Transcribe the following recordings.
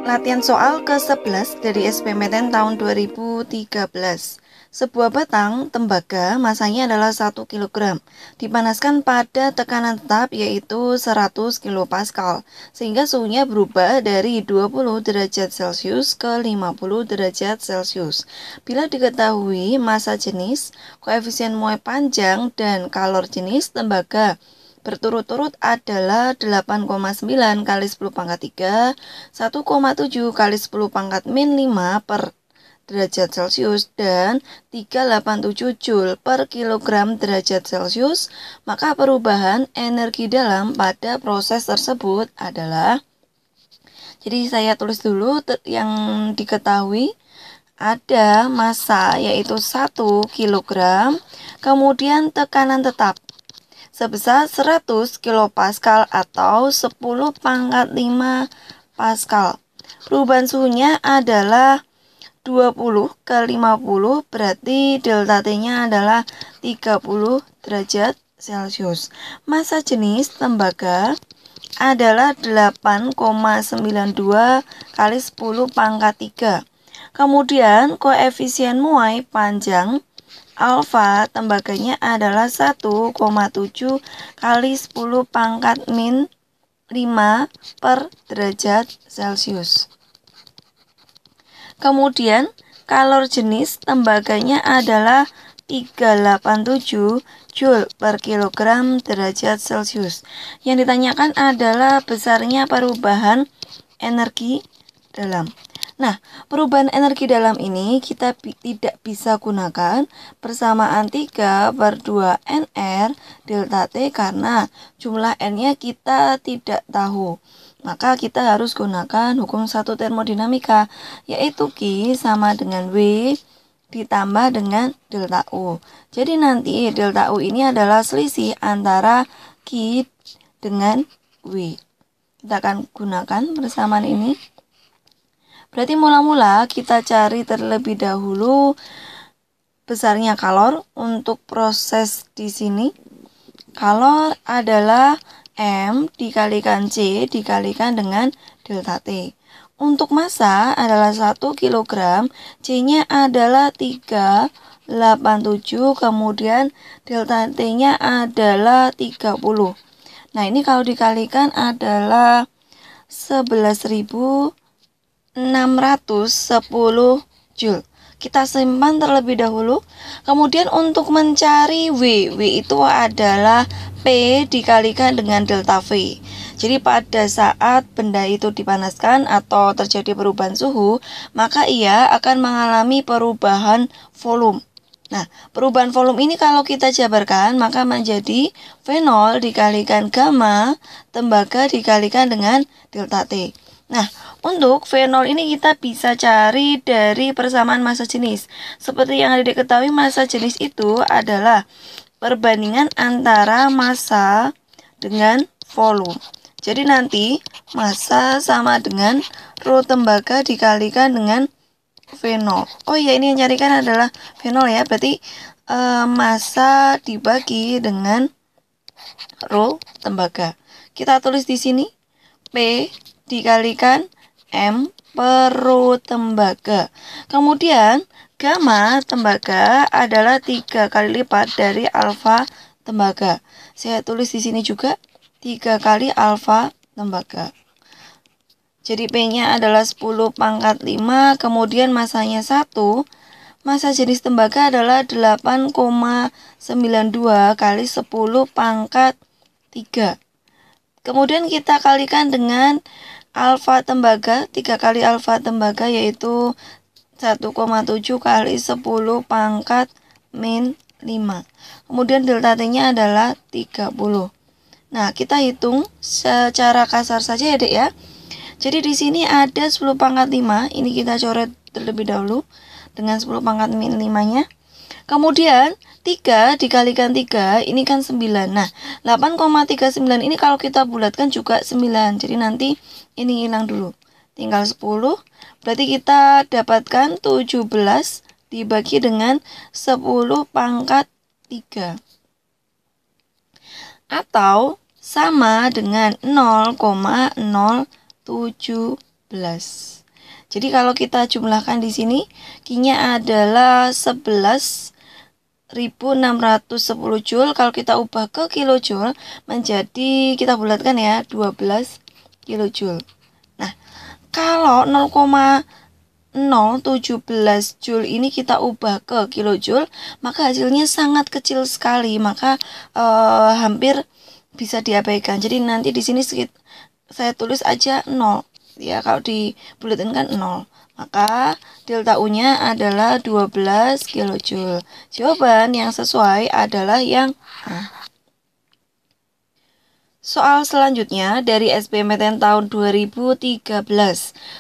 Latihan soal ke-11 dari SBMPTN tahun 2013. Sebuah batang tembaga masanya adalah 1 kg, dipanaskan pada tekanan tetap yaitu 100 kPa, sehingga suhunya berubah dari 20 derajat Celcius ke 50 derajat Celcius. Bila diketahui massa jenis, koefisien muai panjang, dan kalor jenis tembaga berturut-turut adalah 8,9 kali 10 pangkat 3, 1,7 kali 10 pangkat min 5 per derajat Celcius, dan 387 Joule per kilogram derajat Celcius, maka perubahan energi dalam pada proses tersebut adalah, jadi saya tulis dulu yang diketahui. Ada massa yaitu 1 kg, kemudian tekanan tetap sebesar 100 kPa atau 10 pangkat 5 Pascal. Perubahan suhunya adalah 20 ke 50, berarti delta T-nya adalah 30 derajat Celcius. Massa jenis tembaga adalah 8,92 kali 10 pangkat 3. Kemudian koefisien muai panjang alfa tembaganya adalah 1,7 kali 10 pangkat min 5 per derajat Celcius. Kemudian kalor jenis tembaganya adalah 387 Joule per kilogram derajat Celcius. Yang ditanyakan adalah besarnya perubahan energi dalam. Nah, perubahan energi dalam ini kita tidak bisa gunakan persamaan 3/2 NR delta T karena jumlah N-nya kita tidak tahu. Maka kita harus gunakan hukum 1 termodinamika, yaitu Q sama dengan W ditambah dengan delta U. Jadi nanti delta U ini adalah selisih antara Q dengan W. Kita akan gunakan persamaan ini. Berarti mula-mula kita cari terlebih dahulu besarnya kalor untuk proses di sini. Kalor adalah M dikalikan C dikalikan dengan delta T. Untuk massa adalah 1 kg, C-nya adalah 387, kemudian delta T-nya adalah 30. Nah, ini kalau dikalikan adalah 11.610 Joule. Kita simpan terlebih dahulu. Kemudian untuk mencari W itu adalah P dikalikan dengan delta V. Jadi pada saat benda itu dipanaskan atau terjadi perubahan suhu, maka ia akan mengalami perubahan volume. Nah, perubahan volume ini kalau kita jabarkan, maka menjadi fenol dikalikan gamma tembaga dikalikan dengan delta T. Nah, untuk fenol ini kita bisa cari dari persamaan massa jenis. Seperti yang ada diketahui, massa jenis itu adalah perbandingan antara massa dengan volume. Jadi nanti massa sama dengan rho tembaga dikalikan dengan fenol. Oh iya, ini yang carikan adalah fenol ya. Berarti massa dibagi dengan rho tembaga. Kita tulis di sini P dikalikan M per rho tembaga. Kemudian gamma tembaga adalah 3 kali lipat dari alfa tembaga. Saya tulis di sini juga 3 kali alfa tembaga. Jadi P-nya adalah 10 pangkat 5, kemudian massanya 1. Massa jenis tembaga adalah 8,92 kali 10 pangkat 3. Kemudian kita kalikan dengan alfa tembaga, 3 kali alfa tembaga yaitu 1,7 kali 10 pangkat min 5. Kemudian delta T-nya adalah 30. Nah, kita hitung secara kasar saja ya, Dek ya. Jadi di sini ada 10 pangkat 5, ini kita coret terlebih dahulu dengan 10 pangkat min 5-nya. Kemudian 3 dikalikan 3, ini kan 9. Nah, 8,39 ini kalau kita bulatkan juga 9. Jadi nanti ini hilang dulu. Tinggal 10. Berarti kita dapatkan 17 dibagi dengan 10 pangkat 3. Atau sama dengan 0,017. Jadi kalau kita jumlahkan di sini, Q-nya adalah 11.610 Joule. Kalau kita ubah ke kilojoule menjadi, kita bulatkan ya, 12 kilojoule. Nah, kalau 0,017 Joule ini kita ubah ke kilojoule, maka hasilnya sangat kecil sekali, maka hampir bisa diabaikan. Jadi nanti di sini saya tulis aja 0. Ya, kalau dibulatin kan 0. Maka delta U-nya adalah 12 kilojoule. Jawaban yang sesuai adalah yang A. Soal selanjutnya dari SBMPTN tahun 2013.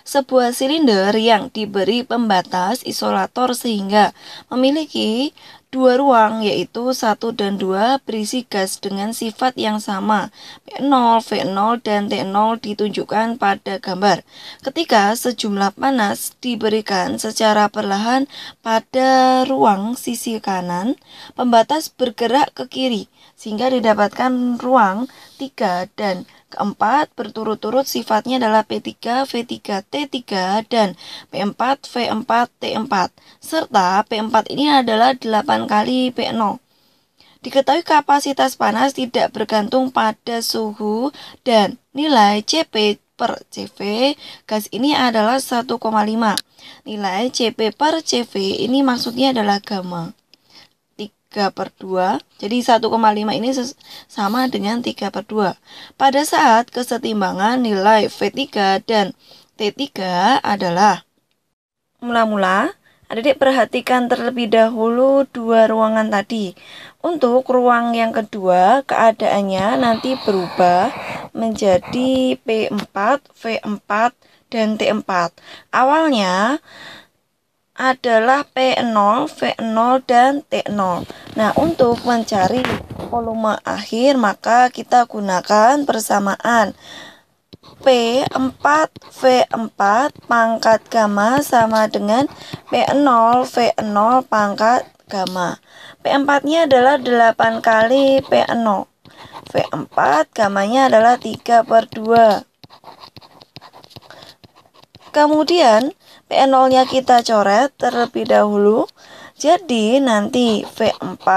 Sebuah silinder yang diberi pembatas isolator sehingga memiliki dua ruang, yaitu 1 dan 2, berisi gas dengan sifat yang sama. P0, V0, dan T0 ditunjukkan pada gambar. Ketika sejumlah panas diberikan secara perlahan pada ruang sisi kanan, pembatas bergerak ke kiri, sehingga didapatkan ruang 3 dan keempat berturut-turut sifatnya adalah P3, V3, T3, dan P4, V4, T4. Serta P4 ini adalah 8 kali P0. Diketahui kapasitas panas tidak bergantung pada suhu dan nilai Cp per Cv gas ini adalah 1,5. Nilai Cp per Cv ini maksudnya adalah gamma. 3/2. Jadi 1,5 ini sama dengan 3/2. Pada saat kesetimbangan nilai V3 dan T3 adalah, mula-mula adik perhatikan terlebih dahulu dua ruangan tadi. Untuk ruang yang kedua, keadaannya nanti berubah menjadi P4, V4, dan T4. Awalnya adalah P0, V0, dan T0. Nah, untuk mencari volume akhir, maka kita gunakan persamaan P4, V4 pangkat gamma sama dengan P0, V0 pangkat gamma. P4-nya adalah 8 kali P0. V4 gammanya adalah 3/2. Kemudian P0-nya kita coret terlebih dahulu. Jadi nanti V4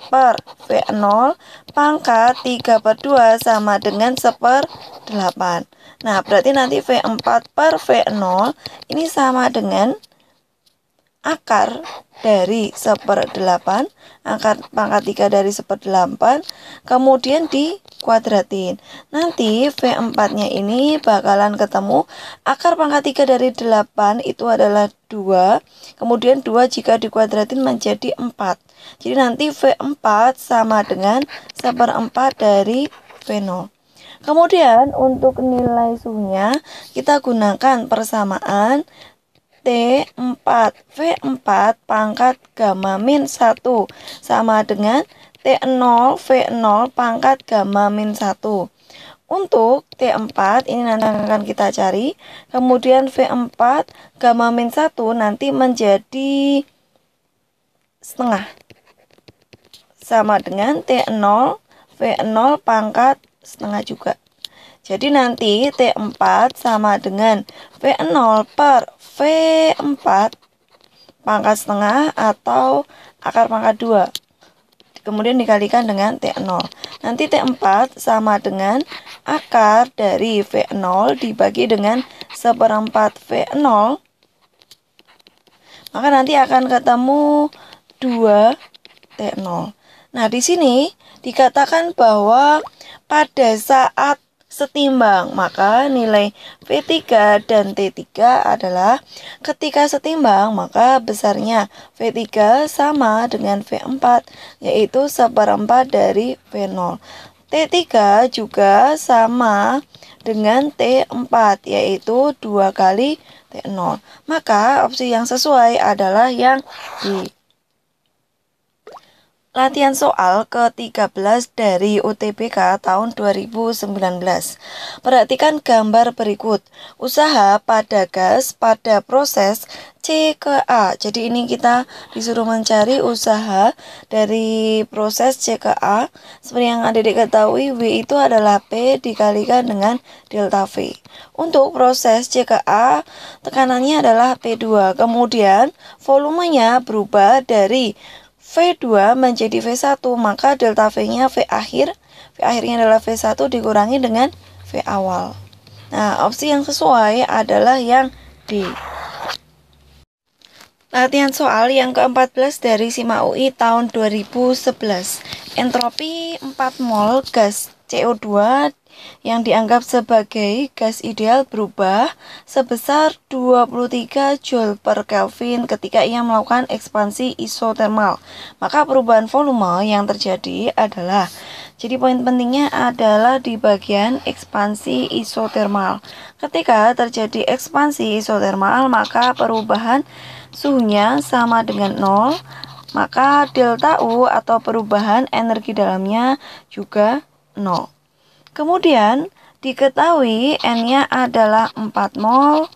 per V0 pangkat 3/2 sama dengan 1/8. Nah, berarti nanti V4 per V0 ini sama dengan akar dari 1/8, akar pangkat 3 dari 1/8, kemudian dikuadratin. Nanti V4-nya ini bakalan ketemu akar pangkat 3 dari 8 itu adalah 2, kemudian 2 jika dikuadratin menjadi 4. Jadi nanti V4 sama dengan 1/4 dari V0. Kemudian untuk nilai suhunya kita gunakan persamaan T4 V4 pangkat gamma min 1 sama dengan T0 V0 pangkat gamma min 1. Untuk T4 ini nanti akan kita cari. Kemudian V4 gamma min 1 nanti menjadi setengah sama dengan T0 V0 pangkat setengah juga. Jadi nanti T4 sama dengan V0 per V4 pangkat setengah atau akar pangkat 2. Kemudian dikalikan dengan T0. Nanti T4 sama dengan akar dari V0 dibagi dengan 1/4 V0. Maka nanti akan ketemu 2 T0. Nah, di sini dikatakan bahwa pada saat setimbang, maka nilai V3 dan T3 adalah ketika setimbang, maka besarnya V3 sama dengan V4, yaitu 1/4 dari V0. T3 juga sama dengan T4, yaitu 2 kali T0. Maka opsi yang sesuai adalah yang D. Latihan soal ke-13 dari UTBK tahun 2019. Perhatikan gambar berikut. Usaha pada gas pada proses C ke A. Jadi ini kita disuruh mencari usaha dari proses C ke A. Seperti yang adik ketahui, W itu adalah P dikalikan dengan delta V. Untuk proses C ke A, tekanannya adalah P2. Kemudian volumenya berubah dari V2 menjadi V1, maka delta V-nya V akhir. V akhirnya adalah V1 dikurangi dengan V awal. Nah, opsi yang sesuai adalah yang D. Latihan soal yang ke-14 dari SIMA UI tahun 2011. Entropi 4 mol gas CO2 yang dianggap sebagai gas ideal berubah sebesar 23 Joule per Kelvin ketika ia melakukan ekspansi isotermal. Maka perubahan volume yang terjadi adalah, jadi poin pentingnya adalah di bagian ekspansi isotermal. Ketika terjadi ekspansi isotermal, maka perubahan suhunya sama dengan 0, maka delta U atau perubahan energi dalamnya juga 0. Kemudian diketahui N-nya adalah 4 mol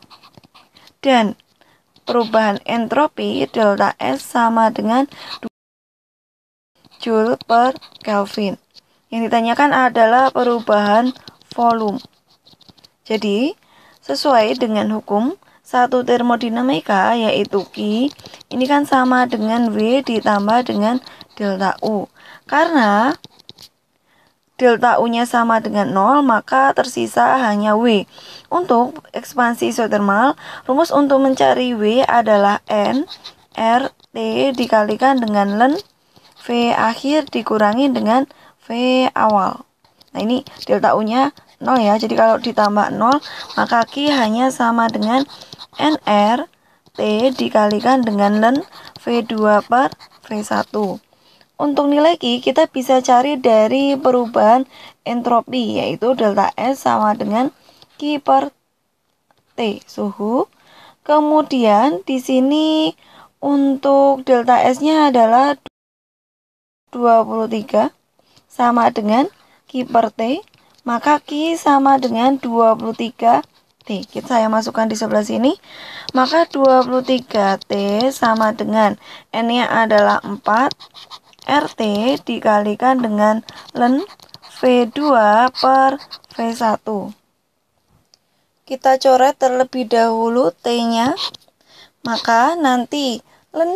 dan perubahan entropi delta S sama dengan 2 Joule per Kelvin. Yang ditanyakan adalah perubahan volume. Jadi, sesuai dengan hukum satu termodinamika yaitu Q, ini kan sama dengan W ditambah dengan delta U. Karena delta U-nya sama dengan 0, maka tersisa hanya W. Untuk ekspansi isotermal, rumus untuk mencari W adalah N R T dikalikan dengan ln V akhir dikurangi dengan V awal. Nah, ini delta U-nya 0 ya, jadi kalau ditambah 0, maka Q hanya sama dengan NR T dikalikan dengan ln V2 per V1. Untuk nilai Q, kita bisa cari dari perubahan entropi, yaitu delta S sama dengan Q per T, suhu. Kemudian di sini untuk delta S-nya adalah 23 sama dengan Q per T, maka Q sama dengan 23 T. Saya masukkan di sebelah sini, maka 23 T sama dengan N-nya adalah 4, RT dikalikan dengan ln V2 per V1. Kita coret terlebih dahulu T-nya, maka nanti ln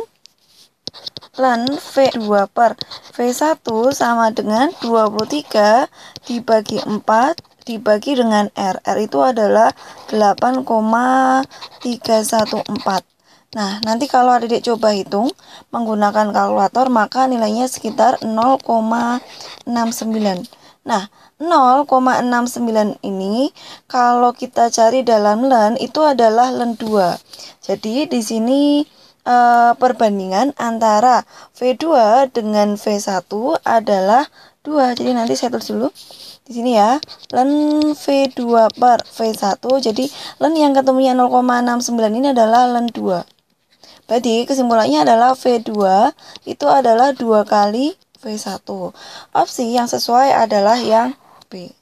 V2 per V1 sama dengan 23 dibagi 4 dibagi dengan R. R itu adalah 8,314. Nah, nanti kalau adik coba hitung menggunakan kalkulator, maka nilainya sekitar 0,69. Nah, 0,69 ini kalau kita cari dalam ln itu adalah ln 2. Jadi di sini perbandingan antara V2 dengan V1 adalah 2. Jadi nanti saya tulis dulu di sini ya, ln V2 per V1. Jadi ln yang ketemunya 0,69 ini adalah ln 2. Berarti kesimpulannya adalah V2 itu adalah 2 kali V1. Opsi yang sesuai adalah yang B.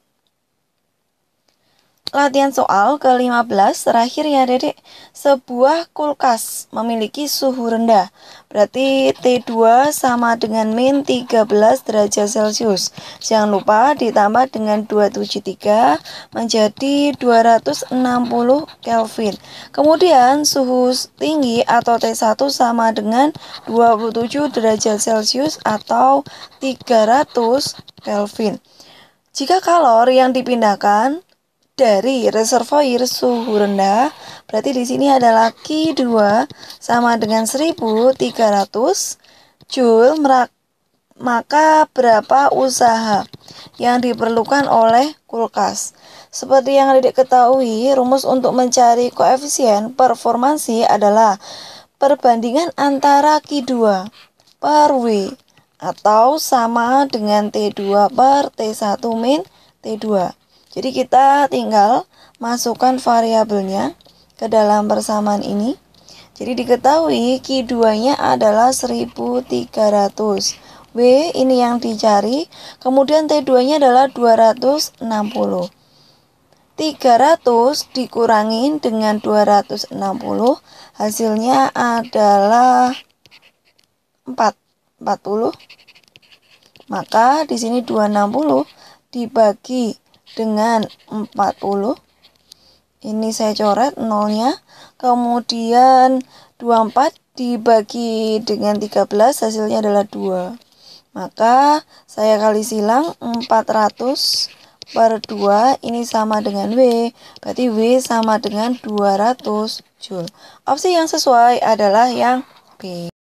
Latihan soal ke-15 terakhir ya Dedek. Sebuah kulkas memiliki suhu rendah. Berarti T2 sama dengan min 13 derajat Celcius. Jangan lupa ditambah dengan 273 menjadi 260 Kelvin. Kemudian suhu tinggi atau T1 sama dengan 27 derajat Celcius atau 300 Kelvin. Jika kalor yang dipindahkan dari reservoir suhu rendah, berarti di sini adalah Q2 sama dengan 1300 Joule, maka berapa usaha yang diperlukan oleh kulkas? Seperti yang adik ketahui, rumus untuk mencari koefisien performansi adalah perbandingan antara Q2 per W atau sama dengan T2 per T1 min T2. Jadi kita tinggal masukkan variabelnya ke dalam persamaan ini. Jadi diketahui Q2-nya adalah 1300. W ini yang dicari. Kemudian T2-nya adalah 260. 300 dikurangin dengan 260, hasilnya adalah 40. Maka di sini 260 dibagi dengan 40. Ini saya coret nolnya. Kemudian 24 dibagi dengan 13, hasilnya adalah 2. Maka saya kali silang 400 per 2 ini sama dengan W. Berarti W sama dengan 200 Joule. Opsi yang sesuai adalah yang B.